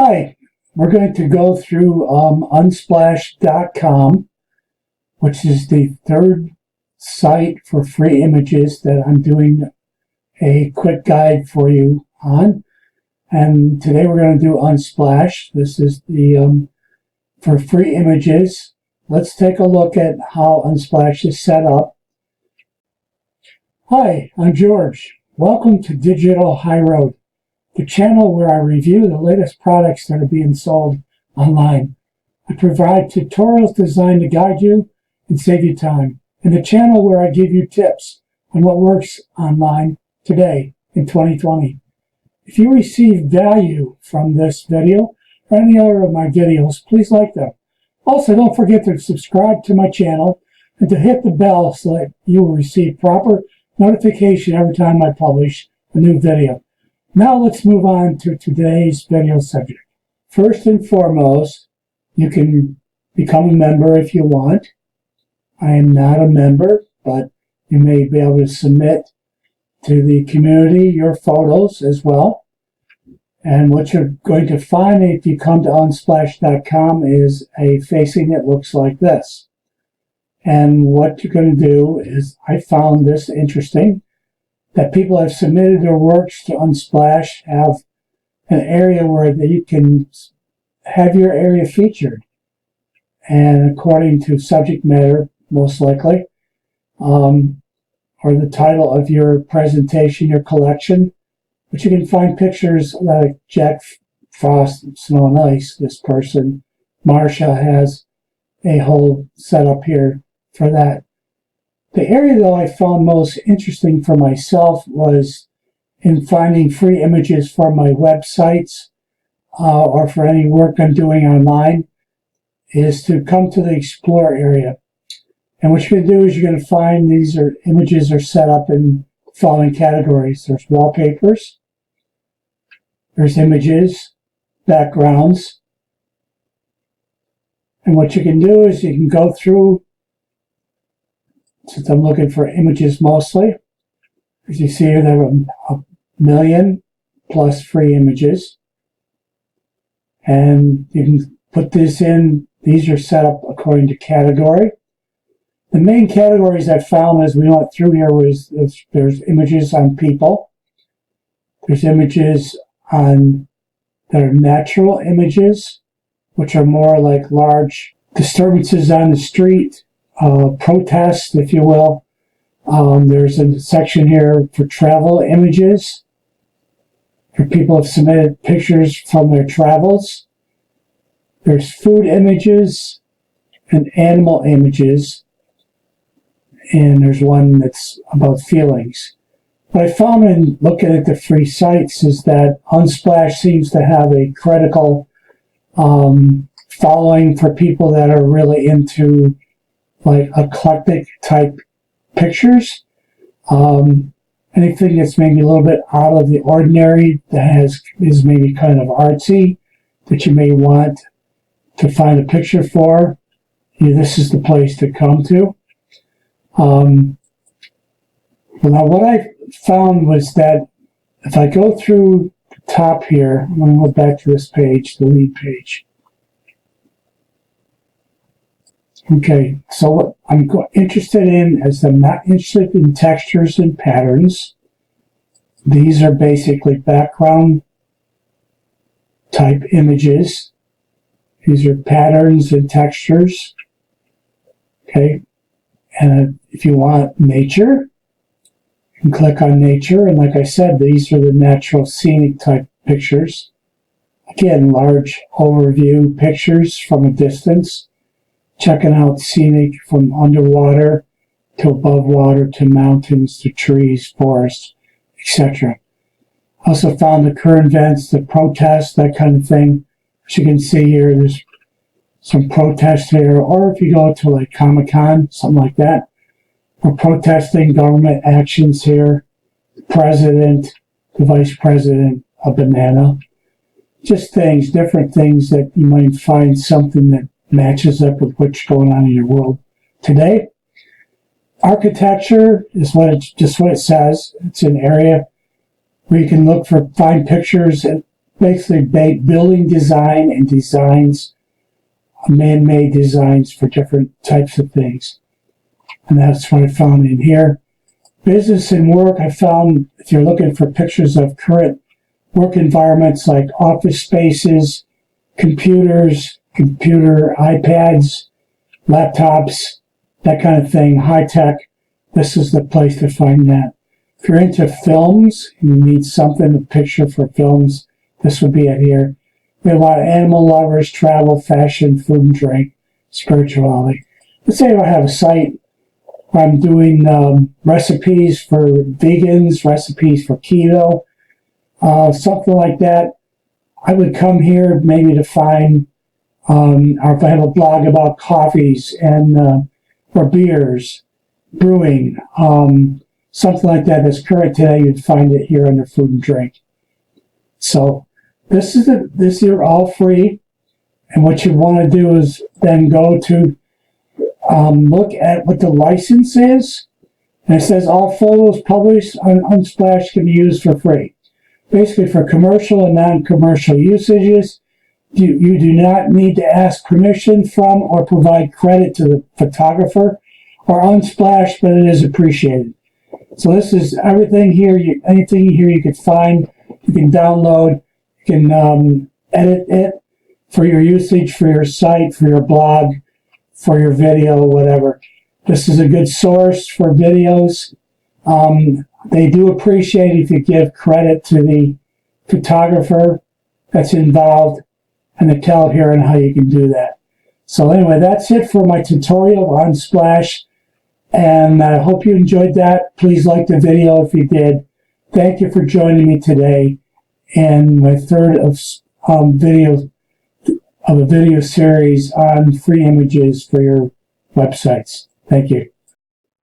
Hi, we're going to go through Unsplash.com, which is the third site for free images that I'm doing a quick guide for you on. And today we're going to do Unsplash. This is the for free images. Let's take a look at how Unsplash is set up. Hi, I'm George. Welcome to Digital High Road, the channel where I review the latest products that are being sold online. I provide tutorials designed to guide you and save you time, and the channel where I give you tips on what works online today in 2020. If you receive value from this video or any other of my videos, please like them. Also, don't forget to subscribe to my channel and to hit the bell so that you will receive proper notification every time I publish a new video. Now let's move on to today's video subject. First and foremost, you can become a member if you want. I am not a member, but you may be able to submit to the community your photos as well. And what you're going to find if you come to Unsplash.com is a facing that looks like this. And what you're going to do is, I found this interesting, that people have submitted their works to Unsplash, have an area where you can have your area featured. And according to subject matter, most likely, or the title of your presentation, your collection. But you can find pictures like Jack Frost, Snow and Ice. This person, Marsha, has a whole setup here for that. The area, though, I found most interesting for myself was in finding free images for my websites or for any work I'm doing online, is to come to the Explore area. And what you're going to do is you're going to find images are set up in the following categories. There's wallpapers, there's images, backgrounds. And what you can do is you can go through, since I'm looking for images mostly, as you see here, there are a million plus free images. And you can put this in. These are set up according to category. The main categories I found as we went through here was there's images on people. There's images that are natural images, which are more like large disturbances on the street, protests, if you will. There's a section here for travel images, where people have submitted pictures from their travels. There's food images and animal images, and there's one that's about feelings. What I found in looking at the free sites is that Unsplash seems to have a critical following for people that are really into like eclectic type pictures. Anything that's maybe a little bit out of the ordinary, that is maybe kind of artsy, that you may want to find a picture for, this is the place to come to. Now what I found was that if I go through the top here, I'm going to go back to this page, the lead page. Okay, so what I'm interested in is I'm not interested in textures and patterns. These are basically background type images. These are patterns and textures. Okay, and if you want nature, you can click on nature. And like I said, these are the natural scenic type pictures. Again, large overview pictures from a distance. Checking out scenic from underwater to above water to mountains to trees, forests, etc. Also found the current events, the protests, that kind of thing. As you can see here, there's some protests here. Or if you go to like Comic-Con, something like that, we're protesting government actions here. The president, the vice president, a banana. Just things, different things that you might find something that matches up with what's going on in your world today. Architecture is just what it says. It's an area where you can find pictures basically building design and designs, man-made designs for different types of things. And that's what I found in here. Business and work, I found if you're looking for pictures of current work environments like office spaces, computers, computer iPads, laptops, that kind of thing, high tech, this is the place to find that. If you're into films, and you need something, a picture for films, this would be it here. We have a lot of animal lovers, travel, fashion, food and drink, spirituality. Let's say I have a site where I'm doing recipes for vegans, recipes for keto, something like that. I would come here maybe to find, or if I have a blog about coffees and or beers, brewing, something like that that's current today, you'd find it here under food and drink. So this is all free, and what you want to do is then go to look at what the license is, and it says all photos published on Unsplash can be used for free. Basically, for commercial and non-commercial usages, you do not need to ask permission from or provide credit to the photographer or Unsplash, but it is appreciated. So this is everything here. Anything here you can find, you can download, you can edit it for your usage, for your site, for your blog, for your video, whatever. This is a good source for videos. They do appreciate if you give credit to the photographer that's involved, and they tell here on how you can do that. So anyway, that's it for my tutorial on Unsplash, and I hope you enjoyed that. Please like the video if you did. Thank you for joining me today in my third of a video series on free images for your websites. Thank you.